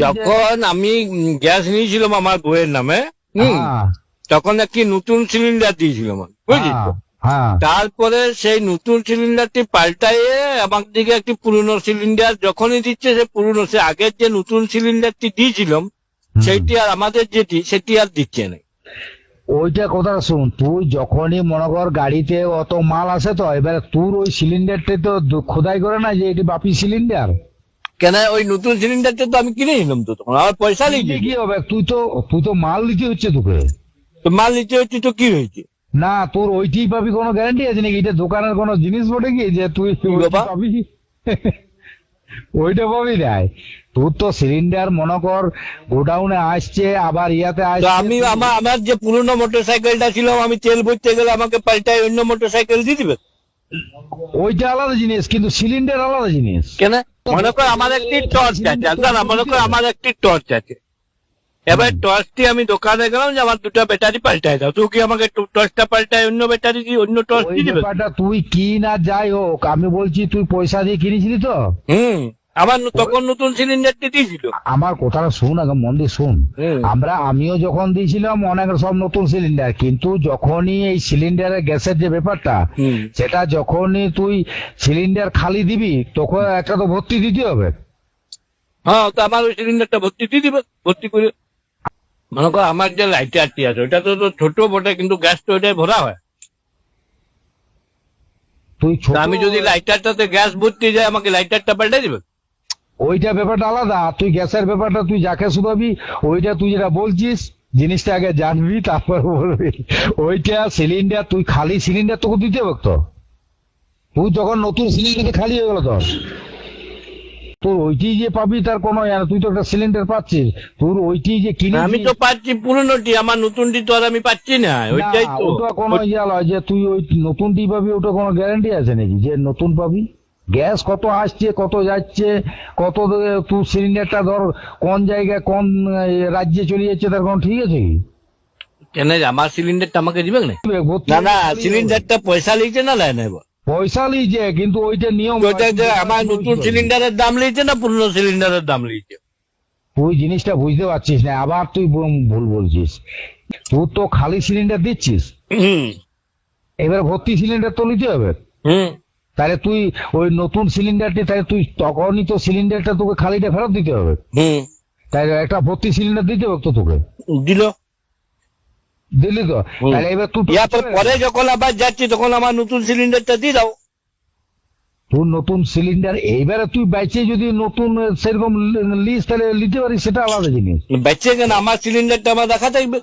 যখন আমি গ্যাস নিয়েছিলাম আমার বউয়ের নামে, তখন একটি নতুন সিলিন্ডার দিয়েছিল আমার, বুঝলি তো? তারপরে সেই নতুন সিলিন্ডারটি পাল্টাইয়ে আমার দিকে একটি পুরনো সিলিন্ডার যখনই দিচ্ছে, সে পুরনো, সে আগের যে নতুন সিলিন্ডারটি দিয়েছিলাম সেইটি আর আমাদের যেটি সেটি আর দিচ্ছে না। ওইটা কথা শুন, তুই যখনই মনে কর গাড়িতে অত মাল আসে, তো এবারে তোর ওই সিলিন্ডারটা তো খোদাই করে না যে এটি বাপি সিলিন্ডার। কেন ওই নতুন সিলিন্ডারটা তো আমি কিনে নিলাম, তো তখন আমার পয়সা নিয়ে কি হবে, তুই তো মাল দিতে হচ্ছে তোকে। তো মাল নিতে হচ্ছে তো কি হয়েছে? না, তোর ওইটাই পাবি, কোনো গ্যারান্টি আছে নাকি? এটা দোকানের কোনো জিনিস বটে কি যে তুই পাবি? ওইটা পাবি নাই। তোর তো সিলিন্ডার মনে কর গোডাউনে আসছে, আবার ইয়াতে আসছে। আমি আমার যে পুরনো মোটর সাইকেলটা ছিল, আমি তেল ভরতে গেলে আমাকে পাল্টায় অন্য মোটর সাইকেল দিয়ে দিবে। ওইটা আলাদা জিনিস, কিন্তু সিলিন্ডার আলাদা জিনিস। কেন? মনে কর আমার একটি টর্চ আছে, মনে কর আমার একটি টর্চ আছে, এবার টর্চটি আমি দোকানে গেলাম যে আমার দুটো ব্যাটারি পাল্টায় দাও, তুই কি আমাকে টর্চটা পাল্টায় অন্য ব্যাটারি দিয়ে অন্য টর্চ দিয়ে দিবে? তুই কি না যাই হোক, আমি বলছি তুই পয়সা দিয়ে কিনেছিলি তো? আমার তখন নতুন সিলিন্ডারটি দিয়েছিল। আমার কথাটা শুন, আগে মন দিয়ে শুন। আমিও যখন দিয়েছিলাম অনেক সব নতুন সিলিন্ডার, কিন্তু যখনই এই সিলিন্ডারের গ্যাসের যে ব্যাপারটা, সেটা যখনই তুই সিলিন্ডার খালি দিবি তখন একটা তো ভর্তি দিতে হবে। হ্যাঁ, তো আমার ওই সিলিন্ডারটা ভর্তি দিয়ে দিবে, ভর্তি করে। মনে কর আমার যে লাইটারটি আছে ওইটা তো ছোট বটে, কিন্তু গ্যাস তো ওইটাই ভরা হয়। আমি যদি লাইটারটাতে গ্যাস ভর্তি যায়, আমাকে লাইটারটা পাল্টে দিবে? ওইটা ব্যাপারটা আলাদা। তুই গ্যাসের ব্যাপারটা তুই যাকে শুধাবি, ওইটা তুই যেটা বলছিস জিনিসটা আগে জানবি, তারপর বলবি। ওইটা সিলিন্ডার, তুই খালি সিলিন্ডার তোকে দিতে হবে তো। তুই যখন নতুন সিলিন্ডার খালি হয়ে গেল তোর ওইটি যে পাবি তার কোনো, তুই তো একটা সিলিন্ডার পাচ্ছিস, তোর ওইটি যে কিনে। আমি তো পাচ্ছি পুরনোটি, আমার নতুনটি তো আর আমি পাচ্ছি না। ওইটাই তো, ওটা কোনো ইয়া লয় যে তুই ওই নতুনটি পাবি, ওটা কোনো গ্যারান্টি আছে নাকি যে নতুন পাবি? গ্যাস কত আসছে কত যাচ্ছে, কত তুই সিলিন্ডারটা ধর কোন জায়গায় কোন রাজ্যে চলে যাচ্ছে তার কোনো ঠিক আছে কি? কেন আমার সিলিন্ডারটা আমাকে দিবে না? না, সিলিন্ডারটা পয়সা লিখছে না, লাই নাই পয়সা লিখছে, কিন্তু ওইটা নিয়ম। আমার নতুন সিলিন্ডারের দাম লিখছে না পুরনো সিলিন্ডারের দাম লিখছে? তুই জিনিসটা বুঝতে পারছিস না, আবার তুই ভুল বলছিস। তুই তো খালি সিলিন্ডার দিচ্ছিস, এবার ভর্তি সিলিন্ডার তো নিতে হবে। তাহলে তুই ওই নতুন সিলিন্ডারটি, তাহলে তুই তখনই তো সিলিন্ডারটা তোকে খালিটা ফেরত দিতে হবে। তাই একটা ভর্তি সিলিন্ডার দিতে হবে তো তোকে। দিলি তো, তাহলে এবার তুই পরে যখন আবার যাচ্ছি তখন আমার নতুন সিলিন্ডারটা দিয়ে দাও। তোর নতুন সিলিন্ডার এইবারে তুই বাইচে যদি নতুন সেরকম লিস্ট তাহলে নিতে পারিস, সেটা আলাদা জিনিস। বাইচে কেন, আমার সিলিন্ডারটা আমার দেখা থাকবে।